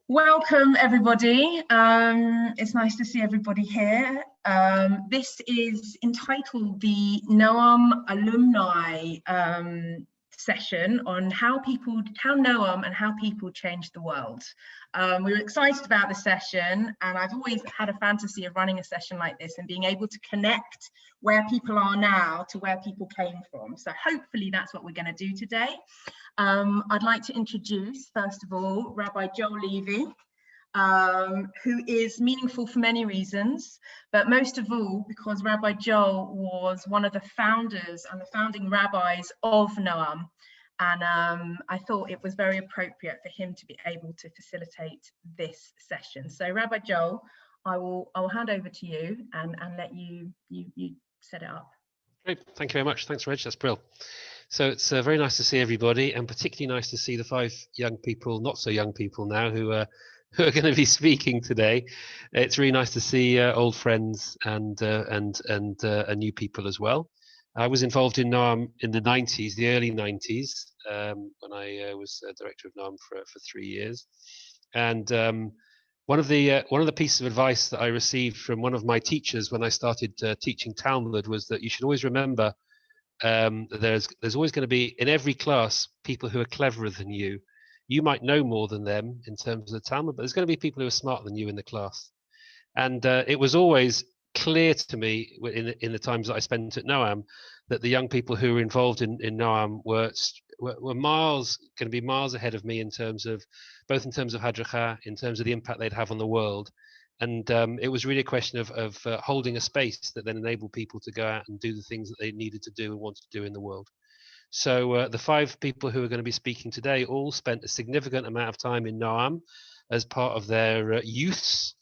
Welcome everybody. It's nice to see everybody here. This is entitled the Noam Alumni session on how Noam and how people change the world. We were excited about the session, and I've always had a fantasy of running a session like this and being able to connect where people are now to where people came from. So hopefully that's what we're going to do today. I'd like to introduce, first of all, Rabbi Levy, who is meaningful for many reasons, but most of all because Rabbi Joel was one of the founders and the founding rabbis of Noam, and I thought it was very appropriate for him to be able to facilitate this session. So Rabbi Joel, I will hand over to you and let you set it up. Great, thank you very much. Thanks, Reg. That's brilliant. So it's very nice to see everybody, and particularly nice to see the 5 young people, not so young people now, who are going to be speaking today. It's really nice to see old friends and new people as well. I was involved in Noam in the 90s, the early 90s, when I was director of Noam for 3 years. And one of the pieces of advice that I received from one of my teachers when I started teaching Talmud was that you should always remember there's always going to be in every class people who are cleverer than you. You might know more than them in terms of the Talmud, but there's going to be people who are smarter than you in the class. And it was always clear to me in the times that I spent at Noam that the young people who were involved in Noam were going to be miles ahead of me in terms of hadracha, in terms of the impact they'd have on the world. And it was really a question of holding a space that then enabled people to go out and do the things that they needed to do and wanted to do in the world. So the 5 people who are going to be speaking today all spent a significant amount of time in Noam as part of their youths.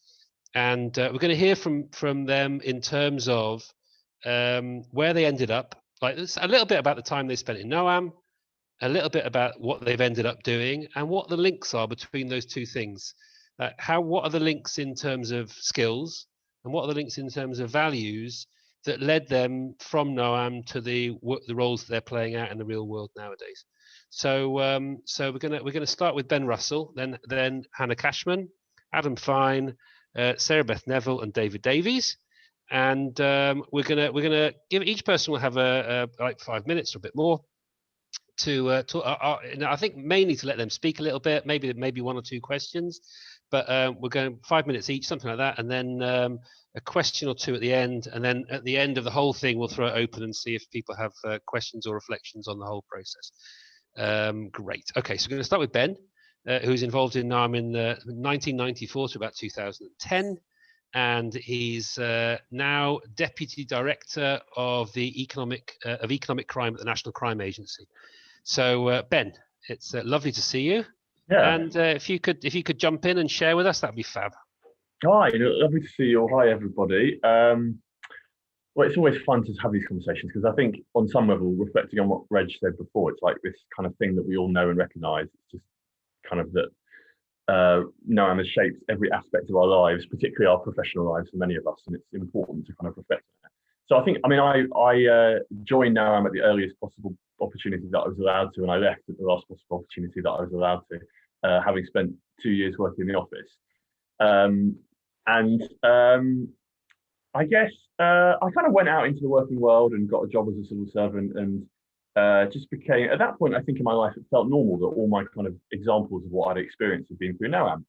And we're going to hear from them in terms of where they ended up, like a little bit about the time they spent in Noam, a little bit about what they've ended up doing, and what the links are between those two things. What are the links in terms of skills, and what are the links in terms of values that led them from Noam to the roles that they're playing out in the real world nowadays. So we're gonna start with Ben Russell, then Hannah Cashman, Adam Fine, Sarah Beth Neville, and David Davies. And we're gonna give each person will have like 5 minutes or a bit more to talk. I think mainly to let them speak a little bit, maybe 1 or 2 questions, but we're going 5 minutes each, something like that, and then a question or 2 at the end, and then at the end of the whole thing we'll throw it open and see if people have questions or reflections on the whole process. Great. Okay, so we're going to start with Ben, who's involved in Noam in 1994 to about 2010, and he's now Deputy Director of the economic crime at the National Crime Agency. So Ben, it's lovely to see you. Yeah. And if you could jump in and share with us, that'd be fab. Hi, lovely to see you all. Hi, everybody. Well, it's always fun to have these conversations because I think on some level, reflecting on what Reg said before, it's like this kind of thing that we all know and recognise. It's just kind of that Noam has shaped every aspect of our lives, particularly our professional lives for many of us, and it's important to kind of reflect on that. So I joined Noam at the earliest possible opportunity that I was allowed to, and I left at the last possible opportunity that I was allowed to, having spent 2 years working in the office. I guess I kind of went out into the working world and got a job as a civil servant, and just became, at that point, I think in my life, it felt normal that all my kind of examples of what I'd experienced had been through Noam.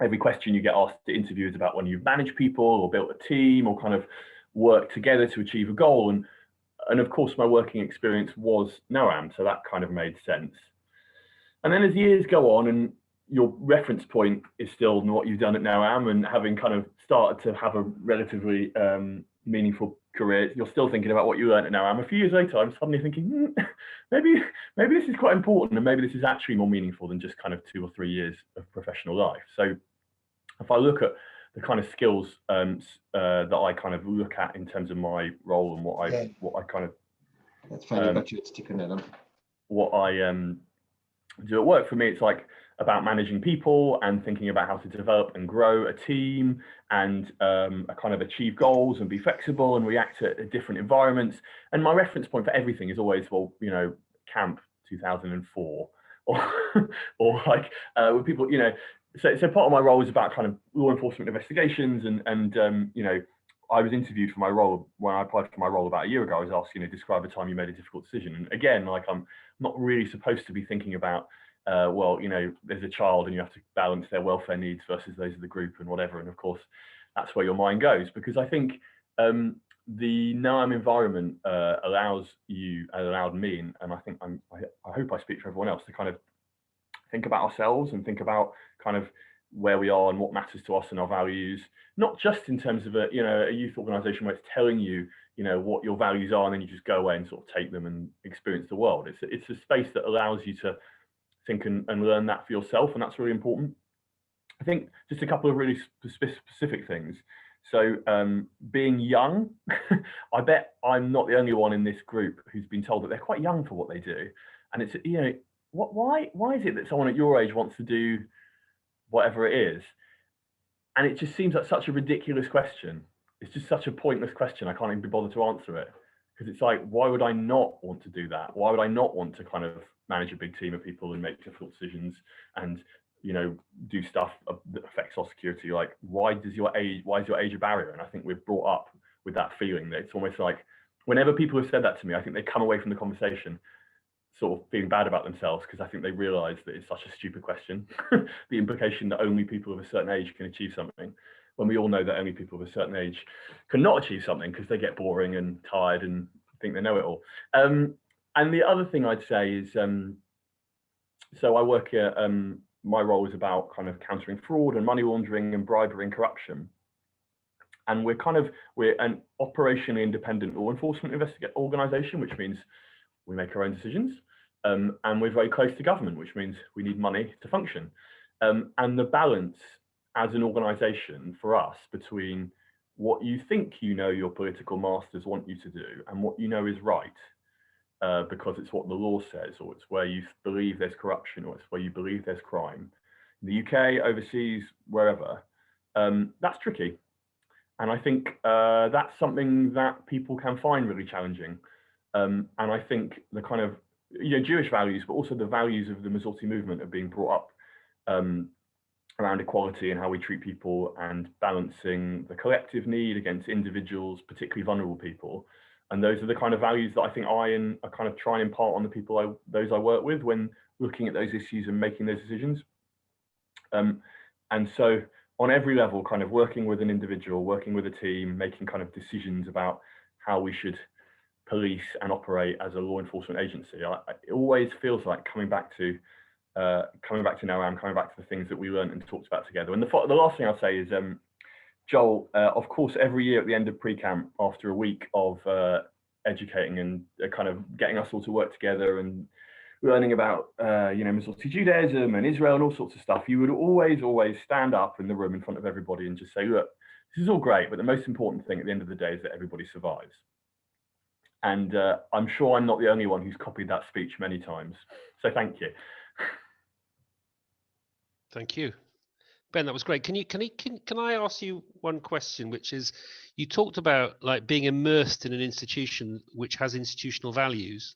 Every question you get asked at interviews about when you've managed people or built a team or kind of worked together to achieve a goal. And of course, my working experience was Noam, so that kind of made sense. And then as years go on and your reference point is still what you've done at Noam, and having kind of started to have a relatively meaningful career, you're still thinking about what you learned at Noam. A few years later, I'm suddenly thinking, maybe this is quite important, and maybe this is actually more meaningful than just kind of 2 or 3 years of professional life. So if I look at the kind of skills that I kind of look at in terms of my role and what I kind of that's fine. Got you. It's Tikkun. What I do at work, for me, it's like about managing people and thinking about how to develop and grow a team and kind of achieve goals and be flexible and react to different environments. And my reference point for everything is always, well, you know, Camp 2004, or like with people, you know. So part of my role is about kind of law enforcement investigations, and you know, I was interviewed for my role when I applied for my role about a year ago. I was asked, you know, describe a time you made a difficult decision. And again, like, I'm not really supposed to be thinking about, well, you know, there's a child and you have to balance their welfare needs versus those of the group and whatever. And of course, that's where your mind goes, because I think the Noam environment allows you, and allowed me, and I think I hope I speak for everyone else, to kind of think about ourselves and think about kind of where we are and what matters to us and our values, not just in terms of a, you know, a youth organization where it's telling you, you know, what your values are, and then you just go away and sort of take them and experience the world. It's a space that allows you to think and learn that for yourself, and that's really important. I think just a couple of really specific things. So being young, I bet I'm not the only one in this group who's been told that they're quite young for what they do. And it's, you know, why is it that someone at your age wants to do whatever it is? And it just seems like such a ridiculous question. It's just such a pointless question. I can't even be bothered to answer it, because it's like, why would I not want to do that? Why would I not want to kind of manage a big team of people and make difficult decisions and, you know, do stuff that affects our security? Like, why is your age a barrier? And I think we're brought up with that feeling that it's almost like, whenever people have said that to me, I think they come away from the conversation sort of feeling bad about themselves, because I think they realize that it's such a stupid question. The implication that only people of a certain age can achieve something, when we all know that only people of a certain age cannot achieve something because they get boring and tired and think they know it all. And the other thing I'd say is, so I work here, my role is about kind of countering fraud and money laundering and bribery and corruption. And we're an operationally independent law enforcement organization, which means we make our own decisions, and we're very close to government, which means we need money to function. And the balance as an organization for us between what you think you know your political masters want you to do and what you know is right, because it's what the law says, or it's where you believe there's corruption, or it's where you believe there's crime, in the UK, overseas, wherever, that's tricky. And I think that's something that people can find really challenging. And I think the kind of, you know, Jewish values, but also the values of the Masorti movement are being brought up around equality and how we treat people, and balancing the collective need against individuals, particularly vulnerable people. And those are the kind of values that I think I kind of try and impart on the people those I work with when looking at those issues and making those decisions. And so on every level, kind of working with an individual, working with a team, making kind of decisions about how we should police and operate as a law enforcement agency, it always feels like coming back to Noam, coming back to the things that we learned and talked about together. And the last thing I'll say is, Joel, of course, every year at the end of pre-camp, after a week of educating and kind of getting us all to work together and learning about, you know, Masorti Judaism and Israel and all sorts of stuff, you would always stand up in the room in front of everybody and just say, look, this is all great, but the most important thing at the end of the day is that everybody survives. And I'm sure I'm not the only one who's copied that speech many times. So thank you. Thank you, Ben. That was great. Can I ask you one question, which is, you talked about like being immersed in an institution which has institutional values,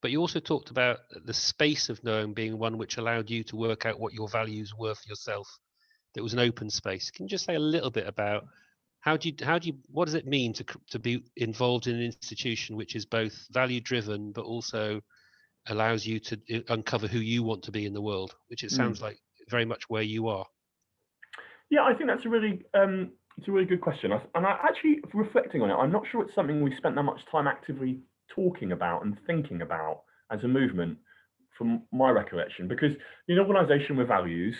but you also talked about the space of Noam being one which allowed you to work out what your values were for yourself. That was an open space. Can you just say a little bit about what does it mean to be involved in an institution which is both value driven but also allows you to uncover who you want to be in the world, which it sounds like very much where you are? Yeah, I think that's a really good question. And I actually, reflecting on it, I'm not sure it's something we spent that much time actively talking about and thinking about as a movement, from my recollection, because an organisation with values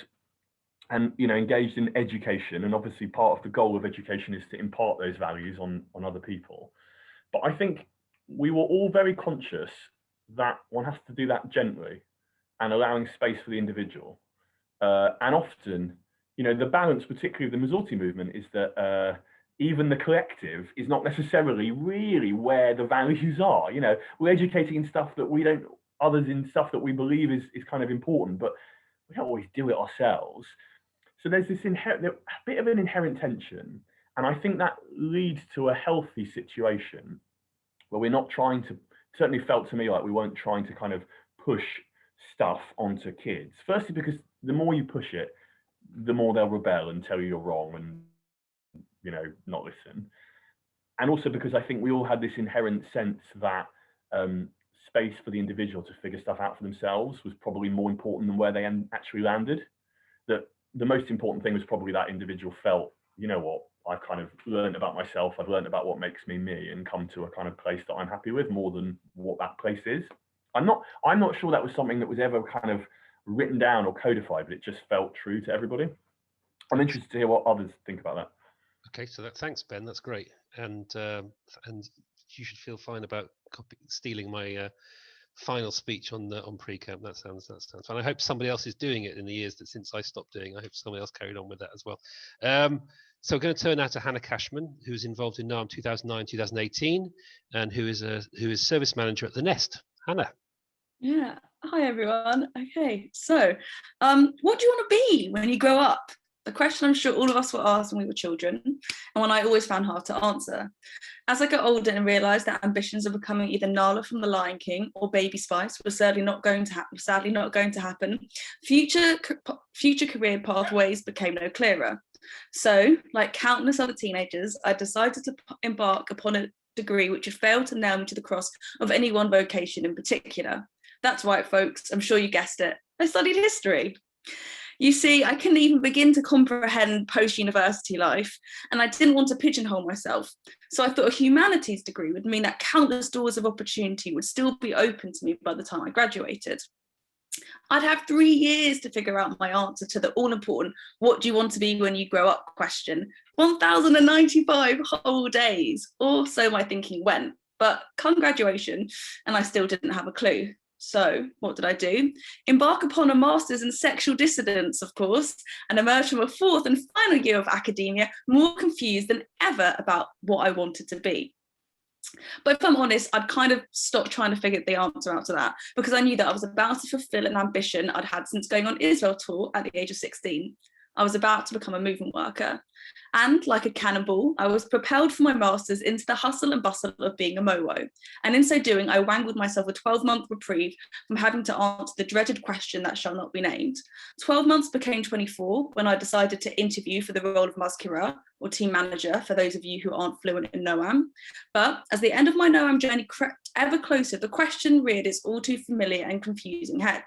and, you know, engaged in education, and obviously part of the goal of education is to impart those values on other people. But I think we were all very conscious that one has to do that gently and allowing space for the individual. And often, you know, the balance, particularly of the Masorti movement, is that even the collective is not necessarily really where the values are. You know, we're educating in stuff that we don't, others in stuff that we believe is kind of important, but we don't always do it ourselves. So there's this a bit of an inherent tension. And I think that leads to a healthy situation where we're not trying to, certainly felt to me like we weren't trying to kind of push stuff onto kids. Firstly, because the more you push it, the more they'll rebel and tell you you're wrong and, you know, not listen. And also because I think we all had this inherent sense that space for the individual to figure stuff out for themselves was probably more important than where they actually landed. That the most important thing was probably that individual felt, you know what, I've kind of learned about myself, I've learned about what makes me me, and come to a kind of place that I'm happy with more than what that place is. I'm not sure that was something that was ever kind of written down or codified, but it just felt true to everybody. I'm interested to hear what others think about that. Okay, so thanks, Ben. That's great, and you should feel fine about stealing my final speech on pre-camp. That sounds fun. I hope somebody else is doing it in the years that since I stopped doing. I hope somebody else carried on with that as well. So we're going to turn now to Hannah Cashman, who's involved in Noam 2009-2018, and who is service manager at the Nest. Hannah. Yeah. Hi everyone. Okay. So, what do you want to be when you grow up? The question I'm sure all of us were asked when we were children, and one I always found hard to answer. As I got older and realised that ambitions of becoming either Nala from The Lion King or Baby Spice were sadly not going to happen, future career pathways became no clearer. So, like countless other teenagers, I decided to embark upon a degree which had failed to nail me to the cross of any one vocation in particular. That's right, folks, I'm sure you guessed it. I studied history. You see, I couldn't even begin to comprehend post-university life, and I didn't want to pigeonhole myself. So I thought a humanities degree would mean that countless doors of opportunity would still be open to me by the time I graduated. I'd have 3 years to figure out my answer to the all-important "what do you want to be when you grow up" question. 1,095 whole days, or so my thinking went. But come graduation, and I still didn't have a clue. So what did I do? Embark upon a master's in sexual dissidence, of course, and emerge from a 4th and final year of academia more confused than ever about what I wanted to be. But if I'm honest, I'd kind of stopped trying to figure the answer out to that, because I knew that I was about to fulfill an ambition I'd had since going on Israel tour at the age of 16. I was about to become a movement worker. And like a cannonball, I was propelled for my master's into the hustle and bustle of being a MOWO. And in so doing, I wangled myself a 12-month reprieve from having to answer the dreaded question that shall not be named. 12 months became 24 when I decided to interview for the role of Mazkira, or team manager, for those of you who aren't fluent in Noam. But as the end of my Noam journey crept ever closer, the question reared its all too familiar and confusing head.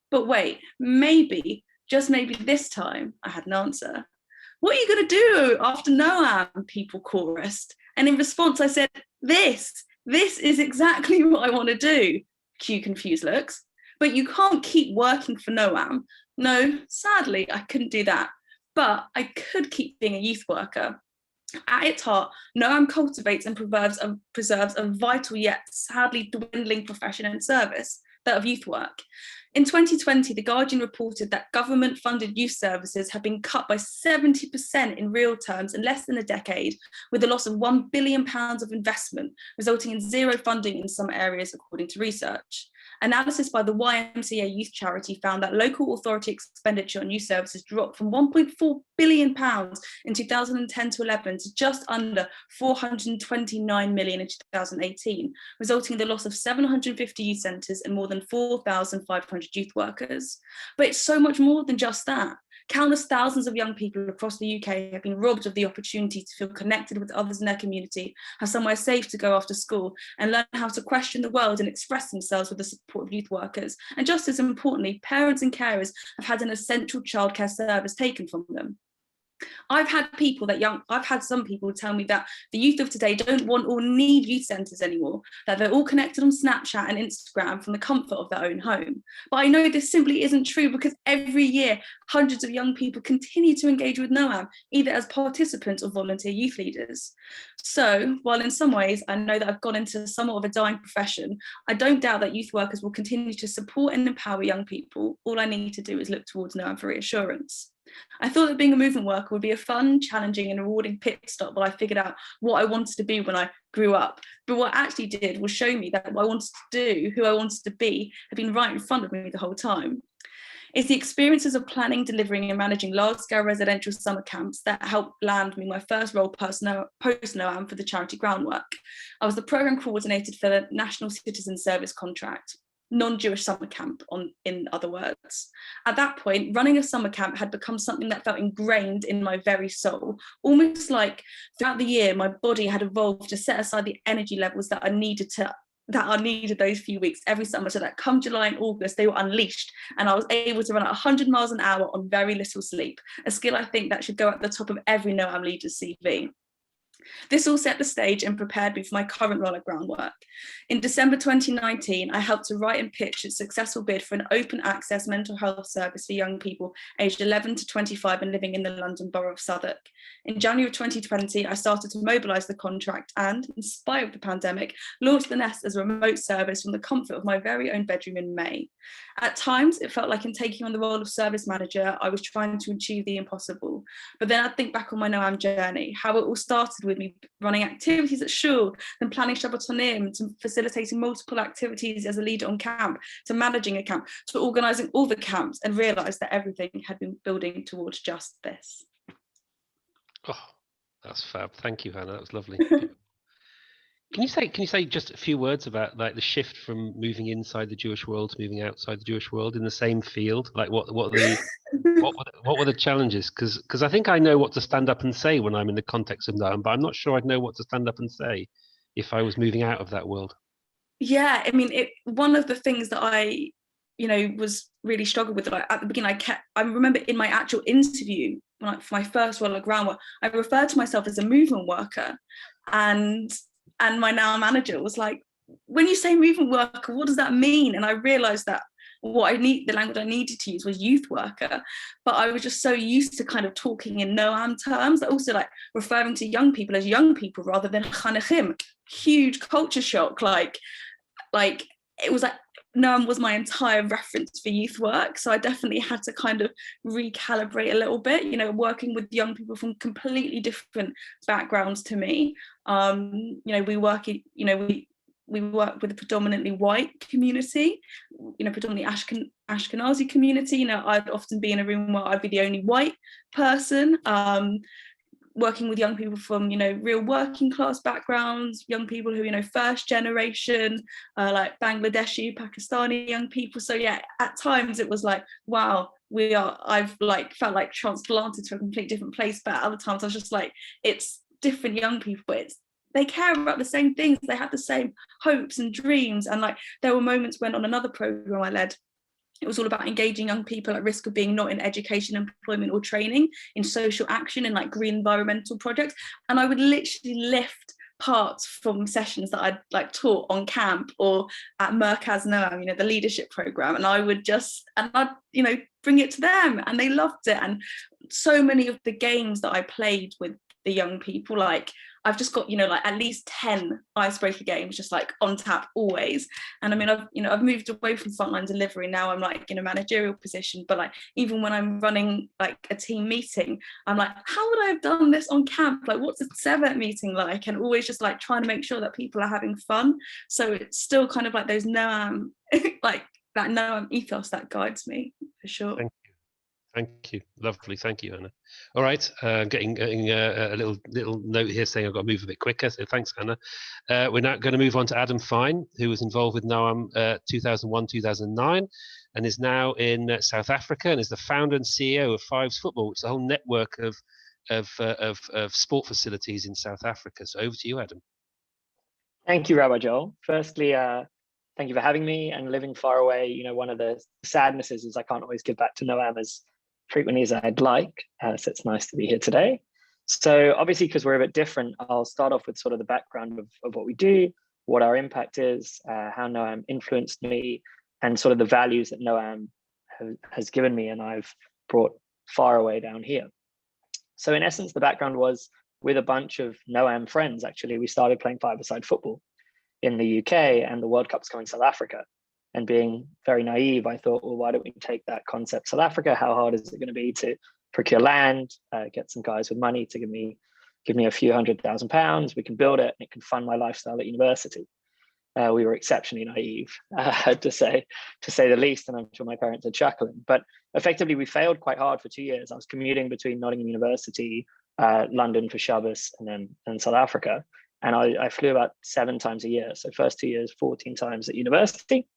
But wait, maybe, just maybe this time, I had an answer. "What are you going to do after Noam?" people chorused. And in response, I said, this is exactly what I want to do. Cue confused looks. But you can't keep working for Noam. No, sadly, I couldn't do that. But I could keep being a youth worker. At its heart, Noam cultivates and preserves a vital yet sadly dwindling profession and service, that of youth work. In 2020, The Guardian reported that government-funded youth services have been cut by 70% in real terms in less than a decade, with the loss of £1 billion of investment, resulting in zero funding in some areas, according to research. Analysis by the YMCA Youth Charity found that local authority expenditure on youth services dropped from £1.4 billion in 2010 to 11 to just under £429 million in 2018, resulting in the loss of 750 youth centres and more than 4,500 youth workers. But it's so much more than just that. Countless thousands of young people across the UK have been robbed of the opportunity to feel connected with others in their community, have somewhere safe to go after school, and learn how to question the world and express themselves with the support of youth workers. And just as importantly, parents and carers have had an essential childcare service taken from them. I've had some people tell me that the youth of today don't want or need youth centres anymore, that they're all connected on Snapchat and Instagram from the comfort of their own home. But I know this simply isn't true, because every year, hundreds of young people continue to engage with Noam, either as participants or volunteer youth leaders. So, while in some ways I know that I've gone into somewhat of a dying profession, I don't doubt that youth workers will continue to support and empower young people. All I need to do is look towards Noam for reassurance. I thought that being a movement worker would be a fun, challenging and rewarding pit stop while I figured out what I wanted to be when I grew up. But what it actually did was show me that what I wanted to do, who I wanted to be, had been right in front of me the whole time. It's the experiences of planning, delivering and managing large-scale residential summer camps that helped land me my first role post-Noam for the charity Groundwork. I was the programme coordinator for the National Citizen Service contract. non-Jewish summer camp, in other words. At that point, running a summer camp had become something that felt ingrained in my very soul, almost like throughout the year, my body had evolved to set aside the energy levels that I needed those few weeks every summer, so that come July and August, they were unleashed and I was able to run at 100 miles an hour on very little sleep, a skill I think that should go at the top of every Noam leader's CV. This all set the stage and prepared me for my current role at Groundwork. In December 2019, I helped to write and pitch a successful bid for an open access mental health service for young people aged 11 to 25 and living in the London Borough of Southwark. In January of 2020, I started to mobilise the contract and, in spite of the pandemic, launched the Nest as a remote service from the comfort of my very own bedroom in May. At times, it felt like in taking on the role of service manager, I was trying to achieve the impossible. But then I think back on my Noam journey, how it all started with me running activities at shul, then planning Shabbatonim, to facilitating multiple activities as a leader on camp, to managing a camp, to organising all the camps, and realised that everything had been building towards just this. Oh, that's fab. Thank you, Hannah. That was lovely. Can you say just a few words about like the shift from moving inside the Jewish world to moving outside the Jewish world in the same field? Like what were the challenges? Because I think I know what to stand up and say when I'm in the context of Noam, but I'm not sure I'd know what to stand up and say if I was moving out of that world. Yeah, I mean, one of the things that I, was really struggled with, like at the beginning, I remember in my actual interview, for my first role at Groundwork, I referred to myself as a movement worker, and my now manager was like, when you say movement worker, what does that mean? And I realized that the language I needed to use was youth worker, but I was just so used to kind of talking in Noam terms, also like referring to young people as young people rather than chanechim. Huge culture shock. Like it was like Noam was my entire reference for youth work, so I definitely had to kind of recalibrate a little bit, working with young people from completely different backgrounds to me. We work with a predominantly white community, predominantly Ashkenazi community. I'd often be in a room where I'd be the only white person, working with young people from, real working class backgrounds, young people who, first generation, like Bangladeshi, Pakistani young people. So yeah, at times it was like, wow, I've like felt like transplanted to a completely different place. But at other times I was just like, it's different young people, but they care about the same things. They have the same hopes and dreams. And like, there were moments when on another program I led, it was all about engaging young people at risk of being not in education, employment or training, in social action and like green environmental projects. And I would literally lift parts from sessions that I'd like taught on camp or at Merkaz Noam, the leadership program. And I'd bring it to them and they loved it. And so many of the games that I played with the young people, like I've just got, like at least 10 icebreaker games just like on tap always. And I mean, I've moved away from frontline delivery. Now I'm like in a managerial position, but like even when I'm running like a team meeting, I'm like, how would I have done this on camp? Like, what's a Sevet meeting like? And always just like trying to make sure that people are having fun. So it's still kind of like those Noam, like that Noam ethos that guides me for sure. Thank you. Lovely. Thank you, Hannah. All right. Getting a little note here saying I've got to move a bit quicker. So thanks, Hannah. We're now going to move on to Adam Fine, who was involved with Noam 2001, 2009, and is now in South Africa and is the founder and CEO of Fives Football, which is a whole network of sport facilities in South Africa. So over to you, Adam. Thank you, Rabbi Joel. Firstly, thank you for having me. And living far away, one of the sadnesses is I can't always give back to Noam as frequently as I'd like. So it's nice to be here today. So obviously, because we're a bit different, I'll start off with sort of the background of what we do, what our impact is, how Noam influenced me, and sort of the values that Noam has given me and I've brought far away down here. So in essence, the background was with a bunch of Noam friends, actually. We started playing five-a-side football in the UK and the World Cup's coming to South Africa. And being very naive, I thought, well, why don't we take that concept South Africa? How hard is it going to be to procure land, get some guys with money to give me a few £100,000? We can build it and it can fund my lifestyle at university. We were exceptionally naive, to say the least, and I'm sure my parents are chuckling. But effectively, we failed quite hard for 2 years. I was commuting between Nottingham University, London for Shabbos, and then South Africa. And I flew about 7 times a year. So first 2 years, 14 times at university.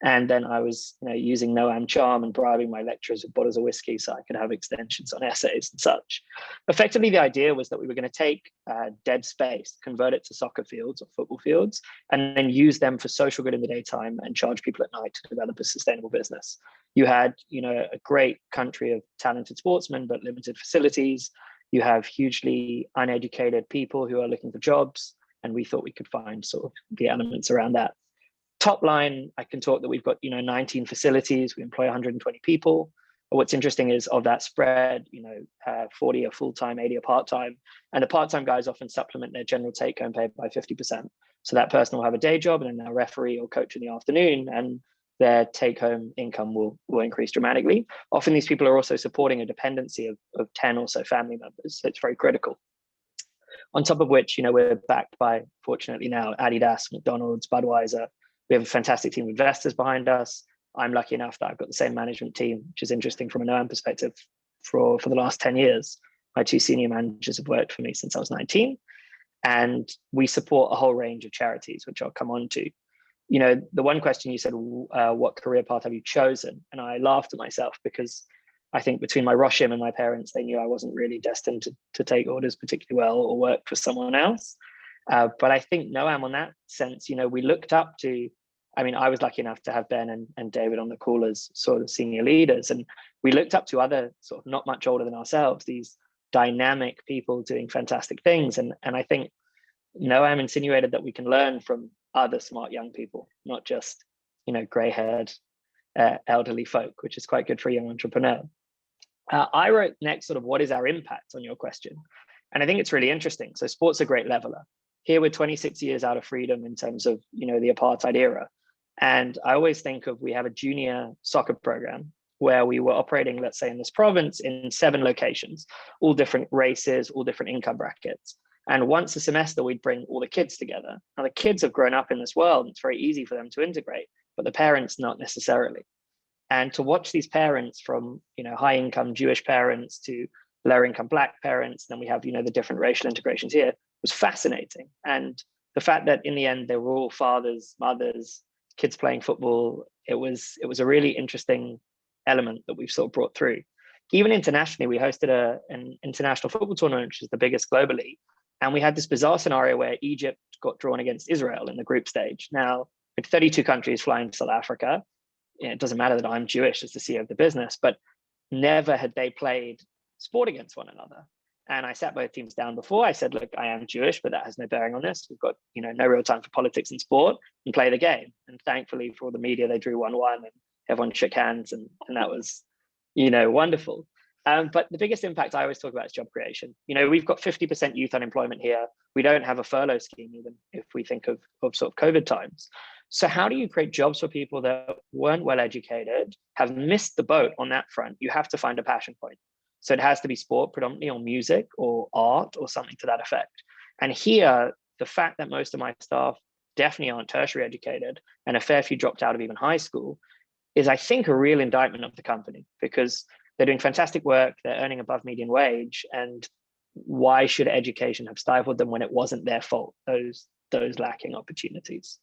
And then I was, using Noam charm and bribing my lecturers with bottles of whiskey so I could have extensions on essays and such. Effectively, the idea was that we were going to take dead space, convert it to soccer fields or football fields, and then use them for social good in the daytime and charge people at night to develop a sustainable business. You had, a great country of talented sportsmen, but limited facilities. You have hugely uneducated people who are looking for jobs, and we thought we could find sort of the elements around that. Top line, I can talk that we've got 19 facilities. We employ 120 people. What's interesting is of that spread, 40 are full-time, 80 are part-time, and the part-time guys often supplement their general take-home pay by 50%. So that person will have a day job and then they'll referee or coach in the afternoon, and their take-home income will increase dramatically. Often these people are also supporting a dependency of 10 or so family members, so it's very critical. On top of which, we're backed by, fortunately now, Adidas, McDonald's, Budweiser. We have a fantastic team of investors behind us. I'm lucky enough that I've got the same management team, which is interesting from a Noam perspective. For the last 10 years, my two senior managers have worked for me since I was 19. And we support a whole range of charities, which I'll come on to. The one question you said, what career path have you chosen? And I laughed at myself because I think between my Roshim and my parents, they knew I wasn't really destined to take orders particularly well or work for someone else. But I think Noam, on that sense, we looked up to, I was lucky enough to have Ben and David on the call as sort of senior leaders. And we looked up to other sort of not much older than ourselves, these dynamic people doing fantastic things. And I think Noam insinuated that we can learn from other smart young people, not just, gray-haired elderly folk, which is quite good for a young entrepreneur. I wrote next sort of what is our impact on your question. And I think it's really interesting. So sport's a great leveler. Here we're 26 years out of freedom in terms of, the apartheid era. And I always think of, we have a junior soccer program where we were operating, let's say in this province, in 7 locations, all different races, all different income brackets. And once a semester, we'd bring all the kids together. Now the kids have grown up in this world, and it's very easy for them to integrate, but the parents not necessarily. And to watch these parents from, high income Jewish parents to lower income Black parents, then we have, the different racial integrations here, was fascinating. And the fact that in the end, they were all fathers, mothers, kids playing football, it was a really interesting element that we've sort of brought through. Even internationally, we hosted an international football tournament, which is the biggest globally. And we had this bizarre scenario where Egypt got drawn against Israel in the group stage. Now, with 32 countries flying to South Africa, it doesn't matter that I'm Jewish as the CEO of the business, but never had they played sport against one another. And I sat both teams down before. I said, look, I am Jewish, but that has no bearing on this. We've got, no real time for politics and sport, and play the game. And thankfully for all the media, they drew 1-1 and everyone shook hands, and that was, wonderful. But the biggest impact I always talk about is job creation. We've got 50% youth unemployment here. We don't have a furlough scheme, even if we think of sort of COVID times. So how do you create jobs for people that weren't well educated, have missed the boat on that front? You have to find a passion point. So it has to be sport predominantly, or music or art or something to that effect. And here, the fact that most of my staff definitely aren't tertiary educated, and a fair few dropped out of even high school, is I think a real indictment of the company, because they're doing fantastic work, they're earning above median wage, and why should education have stifled them when it wasn't their fault, those lacking opportunities?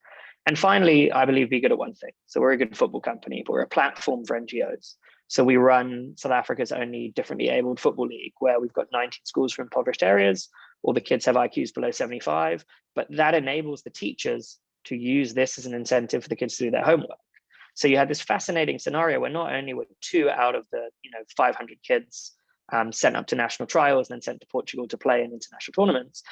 And finally, I believe be good at one thing. So we're a good football company, but we're a platform for NGOs. So we run South Africa's only differently abled football league, where we've got 19 schools from impoverished areas. All the kids have IQs below 75, but that enables the teachers to use this as an incentive for the kids to do their homework. So you had this fascinating scenario where not only were 2 out of the 500 kids sent up to national trials and then sent to Portugal to play in international tournaments,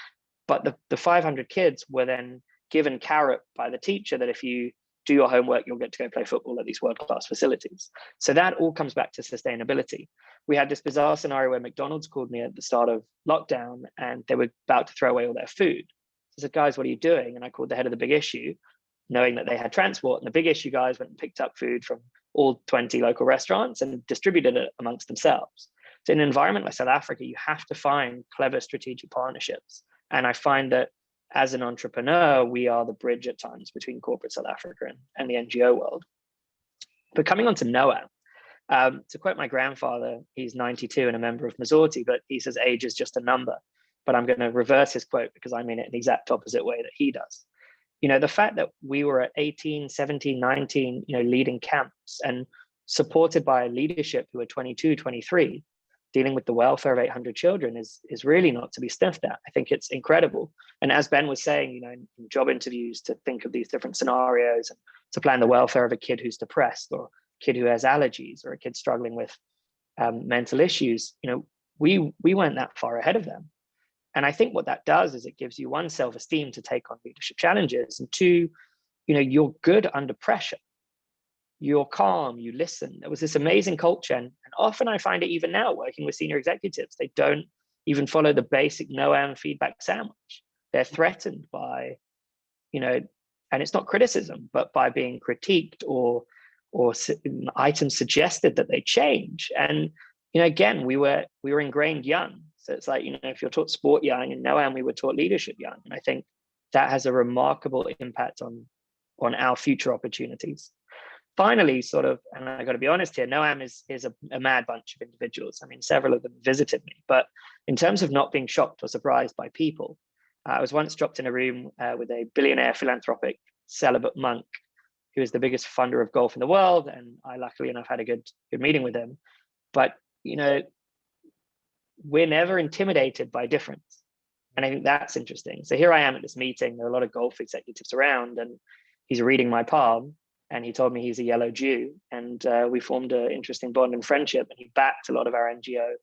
but the 500 kids were then given carrot by the teacher that if you do your homework, you'll get to go play football at these world-class facilities. So that all comes back to sustainability. We had this bizarre scenario where McDonald's called me at the start of lockdown and they were about to throw away all their food. So I said, guys, what are you doing? And I called the head of the big issue, knowing that they had transport, and the big issue guys went and picked up food from all 20 local restaurants and distributed it amongst themselves. So in an environment like South Africa, you have to find clever strategic partnerships. And I find that as an entrepreneur, we are the bridge at times between corporate South Africa and the NGO world. But coming on to Noam, to quote my grandfather, he's 92 and a member of Mazorti, but he says age is just a number. But I'm going to reverse his quote because I mean it in the exact opposite way that he does. you know, the fact that we were at 18, 17, 19, you know, leading camps and supported by leadership who are 22, 23, dealing with the welfare of 800 children is really not to be sniffed at. I think it's incredible. And as Ben was saying, you know, in job interviews, to think of these different scenarios and to plan the welfare of a kid who's depressed, or a kid who has allergies, or a kid struggling with mental issues, you know, we went that far ahead of them. And I think what that does is it gives you, one, self-esteem to take on leadership challenges, and two, you know, you're good under pressure. You're calm, you listen. There was this amazing culture. And often I find it even now working with senior executives, they don't even follow the basic Noam feedback sandwich. They're threatened by, you know, and it's not criticism, but by being critiqued or items suggested that they change. And, you know, again, we were ingrained young. So it's like, you know, if you're taught sport young, and Noam, we were taught leadership young. And I think that has a remarkable impact on our future opportunities. Finally, sort of, and I got to be honest here, Noam is a mad bunch of individuals. I mean, several of them visited me, but in terms of not being shocked or surprised by people, I was once dropped in a room with a billionaire philanthropic celibate monk who is the biggest funder of golf in the world, and I luckily enough had a good meeting with him. But, you know, we're never intimidated by difference, and I think that's interesting. So here I am at this meeting, there are a lot of golf executives around, and he's reading my palm. And he told me he's a yellow Jew, and we formed an interesting bond and friendship, and he backed a lot of our NGO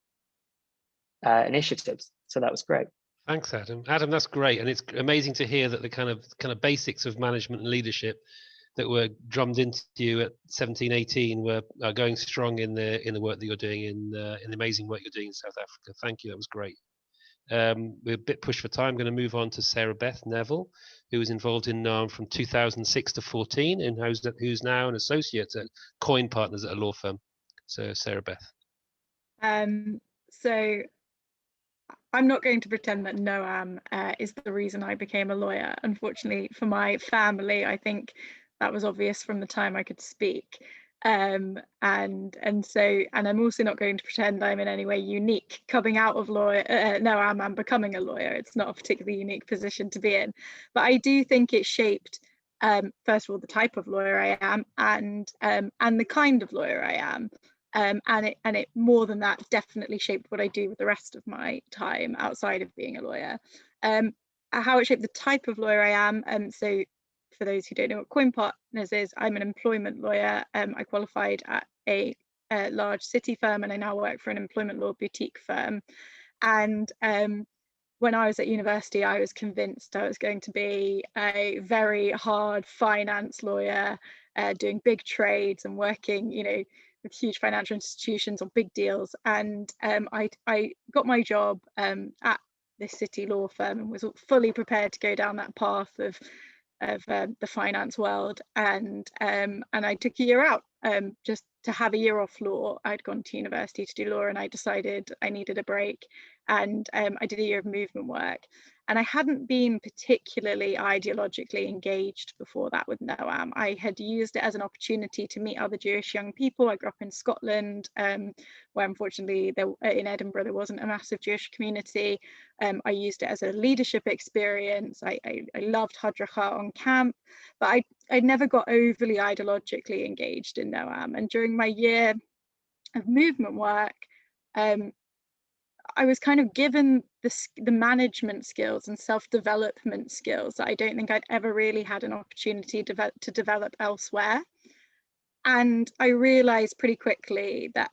initiatives. So that was great. Thanks, Adam. Adam, that's great. And it's amazing to hear that the kind of basics of management and leadership that were drummed into you at 17, 18 are going strong in the work that you're doing, in the amazing work you're doing in South Africa. Thank you. That was great. We're a bit pushed for time. I'm going to move on to Sarah Beth Neville, who was involved in Noam from 2006 to 14, and who's now an associate at Coin Partners at a law firm. So Sarah Beth. So I'm not going to pretend that Noam is the reason I became a lawyer. Unfortunately for my family, I think that was obvious from the time I could speak. And I'm also not going to pretend I'm in any way unique coming out of Noam and becoming a lawyer. It's not a particularly unique position to be in, but I do think it shaped first of all the type of lawyer I am, and the kind of lawyer I am, and it more than that definitely shaped what I do with the rest of my time outside of being a lawyer. How it shaped the type of lawyer I am, so for those who don't know what Coin Partners is, I'm an employment lawyer. I qualified at a large city firm, and I now work for an employment law boutique firm. And when I was at university, I was convinced I was going to be a very hard finance lawyer, doing big trades and working, you know, with huge financial institutions on big deals. And I got my job at this city law firm and was fully prepared to go down that path of the finance world, and I took a year out just to have a year off law. I'd gone to university to do law, and I decided I needed a break, and I did a year of movement work. And I hadn't been particularly ideologically engaged before that with Noam. I had used it as an opportunity to meet other Jewish young people. I grew up in Scotland, where unfortunately in Edinburgh there wasn't a massive Jewish community. I used it as a leadership experience. I loved Hadracha on camp, but I never got overly ideologically engaged in Noam. And during my year of movement work, I was kind of given the management skills and self-development skills that I don't think I'd ever really had an opportunity to develop elsewhere. And I realized pretty quickly that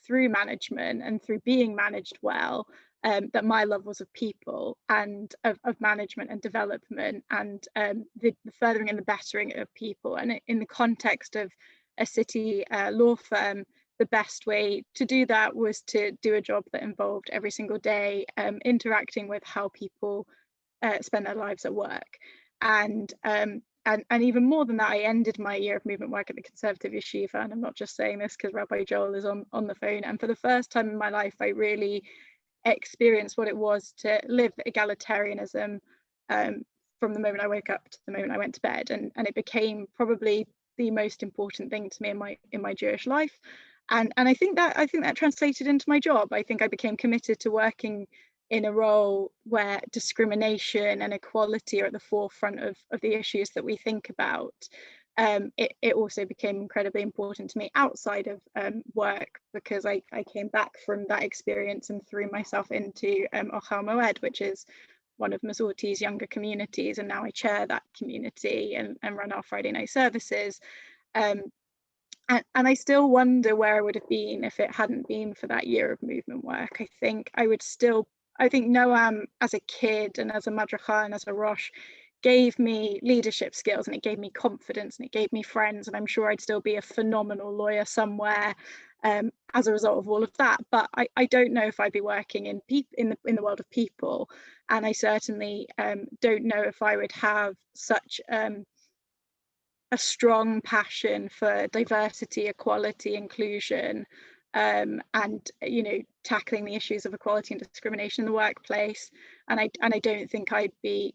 through management and through being managed well, that my love was of people and of management and development, and the furthering and the bettering of people. And in the context of a city law firm, the best way to do that was to do a job that involved every single day interacting with how people spend their lives at work. And even more than that, I ended my year of movement work at the Conservative Yeshiva, and I'm not just saying this because Rabbi Joel is on the phone. And for the first time in my life, I really experienced what it was to live egalitarianism from the moment I woke up to the moment I went to bed, and it became probably the most important thing to me in my Jewish life. And I think that translated into my job. I think I became committed to working in a role where discrimination and equality are at the forefront of the issues that we think about, it also became incredibly important to me outside of work, because I came back from that experience and threw myself into Olam, which is one of Masorti's younger communities, and now I chair that community and run our Friday night services. And I still wonder where I would have been if it hadn't been for that year of movement work. I think Noam as a kid and as a madracha and as a rosh gave me leadership skills, and it gave me confidence, and it gave me friends, and I'm sure I'd still be a phenomenal lawyer somewhere as a result of all of that. But I don't know if I'd be working in the world of people, and I certainly don't know if I would have such a strong passion for diversity, equality, inclusion, and tackling the issues of equality and discrimination in the workplace. And I don't think I'd be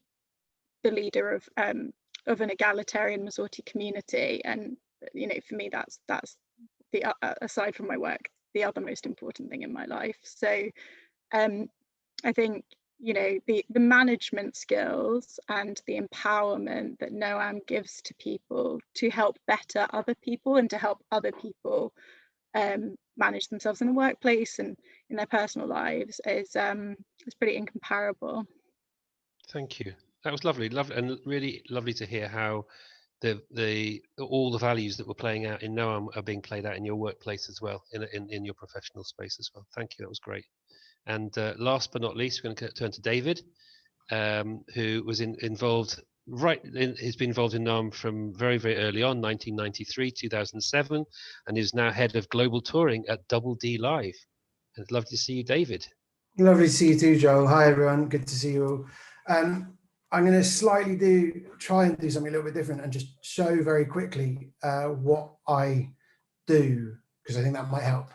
the leader of an egalitarian Masorti community. And for me, that's the aside from my work, the other most important thing in my life. So I think the management skills and the empowerment that Noam gives to people to help better other people and to help other people manage themselves in the workplace and in their personal lives is pretty incomparable. Thank you. That was lovely, and really lovely to hear how all the values that were playing out in Noam are being played out in your workplace as well, in your professional space as well. Thank you. That was great. And last but not least, we're going to turn to David, who was involved. He's been involved in Noam from very, very early on, 1993, 2007, and is now head of global touring at Double D Live. And it's lovely to see you, David. Lovely to see you too, Joel. Hi, everyone. Good to see you all. I'm going to try and do something a little bit different and just show very quickly what I do, because I think that might help.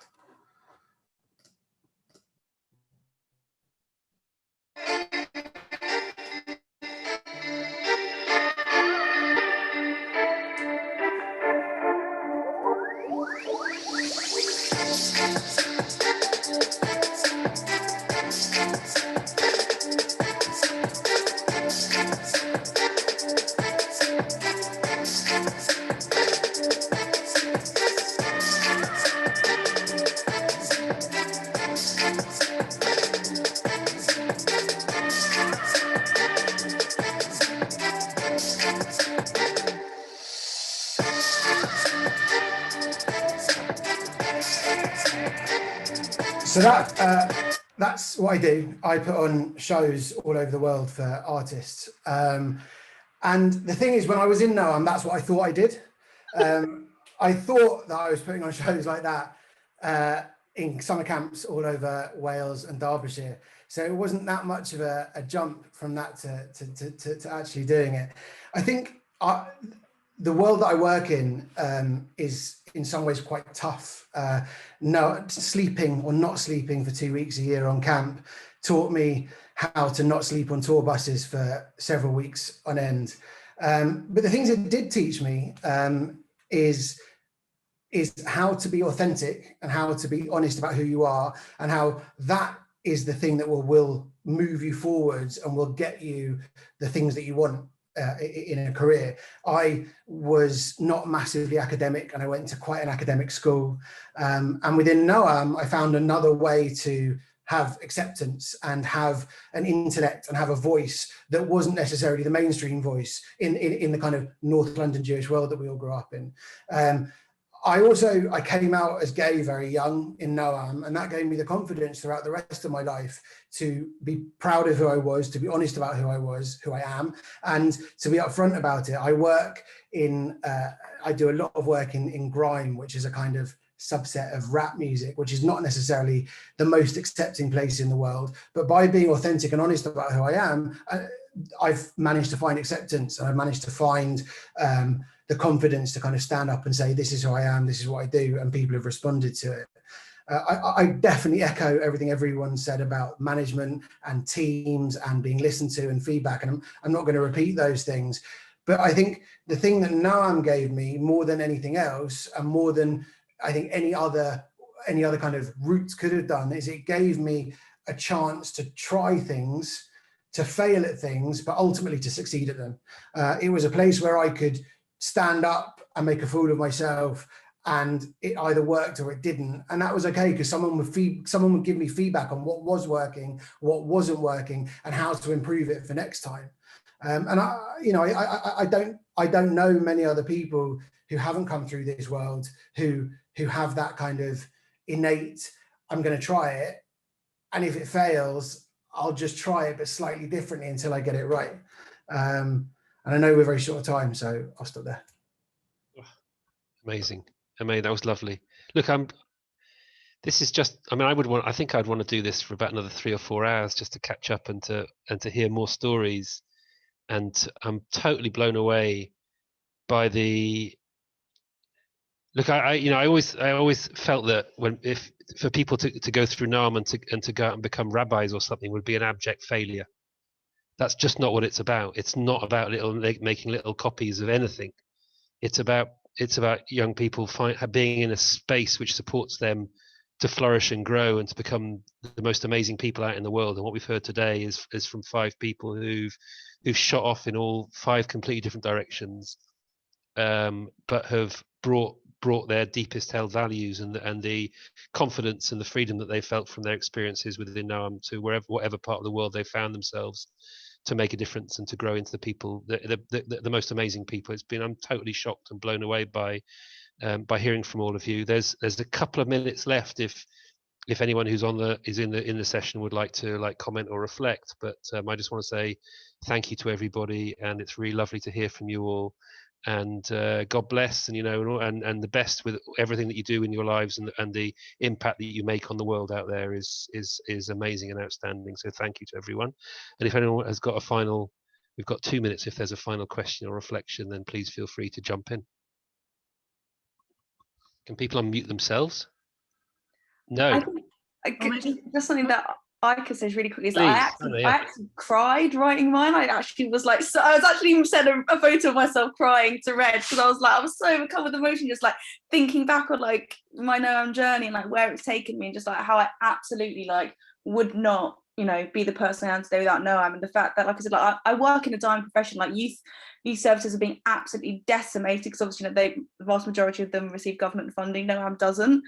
So that's what I do. I put on shows all over the world for artists. And the thing is, when I was in Noam, that's what I thought I did. I thought that I was putting on shows like that in summer camps all over Wales and Derbyshire. So it wasn't that much of a jump from that to actually doing it. I think the world that I work in is in some ways quite tough. Sleeping or not sleeping for 2 weeks a year on camp taught me how to not sleep on tour buses for several weeks on end. But the things it did teach me is how to be authentic and how to be honest about who you are, and how that is the thing that will move you forwards and will get you the things that you want in a career. I was not massively academic, and I went to quite an academic school. And within Noam, I found another way to have acceptance and have an intellect and have a voice that wasn't necessarily the mainstream voice in the kind of North London Jewish world that we all grew up in. I came out as gay very young in Noam, and that gave me the confidence throughout the rest of my life to be proud of who I was, to be honest about who I was, who I am, and to be upfront about it. I do a lot of work in grime, which is a kind of subset of rap music, which is not necessarily the most accepting place in the world. But by being authentic and honest about who I am, I've managed to find acceptance, and I've managed to find the confidence to kind of stand up and say, this is who I am, this is what I do, and people have responded to it. I definitely echo everything everyone said about management and teams and being listened to and feedback, and I'm not going to repeat those things. But I think the thing that Noam gave me more than anything else, and more than I think any other kind of route could have done, is it gave me a chance to try things, to fail at things, but ultimately to succeed at them. It was a place where I could stand up and make a fool of myself, and it either worked or it didn't, and that was okay, because someone would give me feedback on what was working, what wasn't working, and how to improve it for next time. And I don't know many other people who haven't come through this world who have that kind of innate, I'm going to try it, and if it fails, I'll just try it but slightly differently until I get it right. And I know we're very short of time, so I'll stop there. Amazing. That was lovely. Look, this is just, I think I'd want to do this for about another 3 or 4 hours just to catch up and to hear more stories. And I'm totally blown away by the look. I always felt that if for people to go through Noam and to go out and become rabbis or something would be an abject failure. That's just not what it's about. It's not about making little copies of anything. It's about young people being in a space which supports them to flourish and grow and to become the most amazing people out in the world. And what we've heard today is from 5 people who've shot off in all 5 completely different directions, but have brought their deepest held values and the confidence and the freedom that they felt from their experiences within Noam to whatever part of the world they found themselves, to make a difference and to grow into the people, the most amazing people. I'm totally shocked and blown away by hearing from all of you. There's a couple of minutes left if anyone who's in the session would like to comment or reflect. But I just want to say thank you to everybody, and it's really lovely to hear from you all. And God bless, and and the best with everything that you do in your lives, and the impact that you make on the world out there is amazing and outstanding. So thank you to everyone. And if anyone has got we've got 2 minutes. If there's a final question or reflection, then please feel free to jump in. Can people unmute themselves? No. I think just something that I could say really quickly is I actually cried writing mine. I actually was like, so I was actually even sent a photo of myself crying to Reg, because I was so overcome with emotion, just thinking back on my Noam journey and where it's taken me, and just how I absolutely would not be the person I am today without Noam. And the fact that, like I said, I work in a dying profession. Youth services are being absolutely decimated, because obviously the vast majority of them receive government funding. Noam doesn't,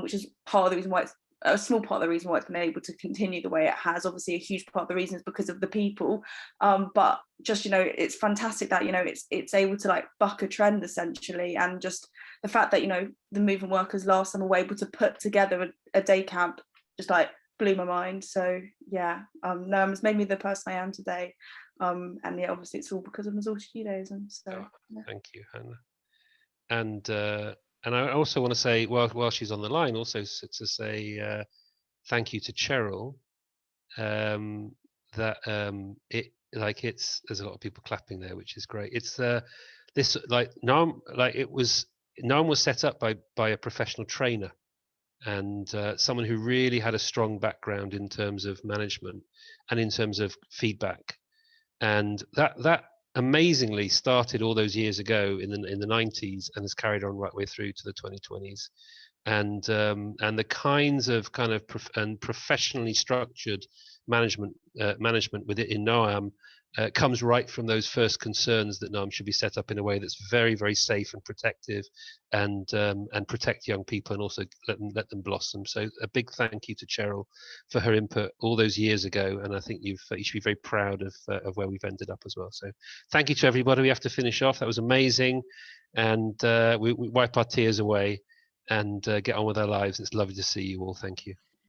which is part of the reason why it's a small part of the reason why it's been able to continue the way it has. Obviously a huge part of the reason is because of the people, but just it's fantastic that it's able to buck a trend essentially. And just the fact that the movement workers last summer were able to put together a day camp just blew my mind. So yeah, Noam has made me the person I am today, and yeah, obviously it's all because of Mazal days. And so Thank you, Hannah. And I also want to say, while she's on the line, also to say thank you to Cheryl. That there's a lot of people clapping there, which is great. It's Noam was set up by a professional trainer, and someone who really had a strong background in terms of management and in terms of feedback, and that amazingly started all those years ago in the 90s and has carried on right way through to the 2020s, and the kinds of professionally structured management with it in Noam comes right from those first concerns that Noam should be set up in a way that's very, very safe and protective, and protect young people and also let them blossom. So a big thank you to Cheryl for her input all those years ago, and I think you should be very proud of where we've ended up as well. So thank you to everybody. We have to finish off. That was amazing, and we wipe our tears away and get on with our lives. It's lovely to see you all. Thank you.